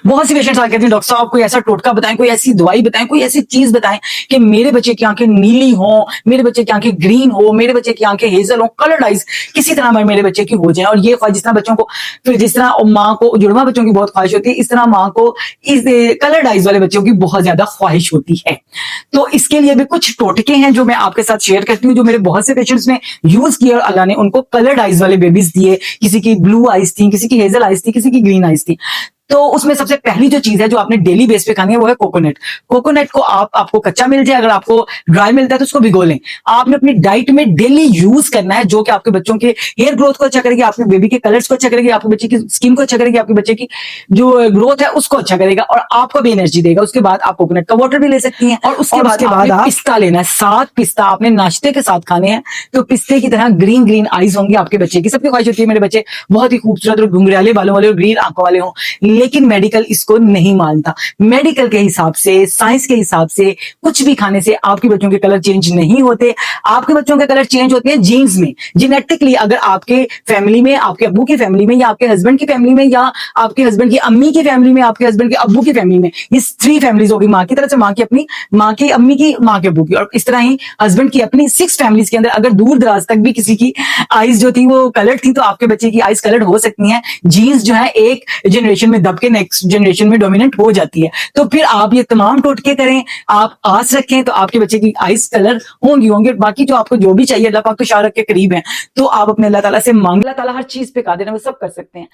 बहुत सी पेशेंट्स आके कहते हैं डॉक्टर साहब कोई ऐसा टोटका बताएं, कोई ऐसी दवाई बताएं, कोई ऐसी चीज बताएं कि मेरे बच्चे की आंखें नीली हो, मेरे बच्चे की आंखें ग्रीन हो, मेरे बच्चे की आंखें हेजल हो, कलर्ड आइज किसी तरह मेरे बच्चे की हो जाए। और ये ख्वाहिश जिस तरह बच्चों को, फिर जिस तरह माँ को जुड़वा बच्चों की बहुत ख्वाहिश होती है, इस तरह माँ को इस कलर्ड आइज वाले बच्चों की बहुत ज्यादा ख्वाहिश होती है। तो इसके लिए भी कुछ टोटके हैं जो मैं आपके साथ शेयर करती हूँ, जो मेरे बहुत से पेशेंट्स ने यूज किए और अल्लाह ने उनको कलर्ड आइज वाले बेबीज दिए। किसी की ब्लू आइज थी, किसी की हेजल आइज थी, किसी की ग्रीन आइज थी। तो उसमें सबसे पहली जो चीज है जो आपने डेली बेस पे खानी है वो है कोकोनट। कोकोनट को आपको कच्चा मिल जाए, अगर आपको ड्राई मिलता है तो उसको भिगो लें। आपने अपनी डाइट में डेली यूज करना है, जो कि आपके बच्चों के हेयर ग्रोथ को अच्छा करेगी, आपके बेबी के कलर्स को अच्छा करेगी, आपके बच्चे की स्किन को अच्छा करेगी, आपके बच्चे की जो ग्रोथ है उसको अच्छा करेगा और आपको भी एनर्जी देगा। उसके बाद आप कोकोनट का वाटर भी ले सकती हैं और उसके बाद आप पिस्ता लेना है। 7 पिस्ता आपने नाश्ते के साथ खाने हैं। तो पिस्ते की तरह ग्रीन ग्रीन आईज होंगी आपके बच्चे की। सबकी ख्वाहिश होती है मेरे बच्चे बहुत ही खूबसूरत और घुंघराले बालों वाले और ग्रीन आंखों वाले हों, लेकिन मेडिकल इसको नहीं मानता। मेडिकल के हिसाब से, साइंस के हिसाब से कुछ भी खाने से आपके बच्चों के कलर चेंज नहीं होते। आपके बच्चों के कलर चेंज होते हैं जीन्स में, जेनेटिकली। अगर आपके फैमिली में, आपके अब्बू की फैमिली में, या आपके हस्बैंड की फैमिली में, या आपके हस्बैंड की अम्मी की फैमिली में, आपके हस्बैंड के अब्बू की फैमिली में, ये 3 फैमिलीज होगी। माँ की तरफ से, माँ की अपनी, माँ की अम्मी की, माँ के अब्बू की, और इस तरह ही हस्बैंड की अपनी 6 फैमिलीज के अंदर अगर दूर दराज तक भी किसी की आईज जो थी वो कलर्ड थी, तो आपके बच्चे की आईज कलर्ड हो सकती हैं। जीन्स जो है एक जनरेशन में दब के नेक्स्ट जनरेशन में डोमिनेंट हो जाती है। तो फिर आप ये तमाम टोटके करें, आप आस रखें, तो आपके बच्चे की आइस कलर होंगे। बाकी जो आपको जो भी चाहिए, अल्लाह पाक तो शाह रख के करीब है, तो आप अपने अल्लाह ताला से मांग, अल्लाह ताला हर चीज पे कादिर है, वो सब कर सकते हैं।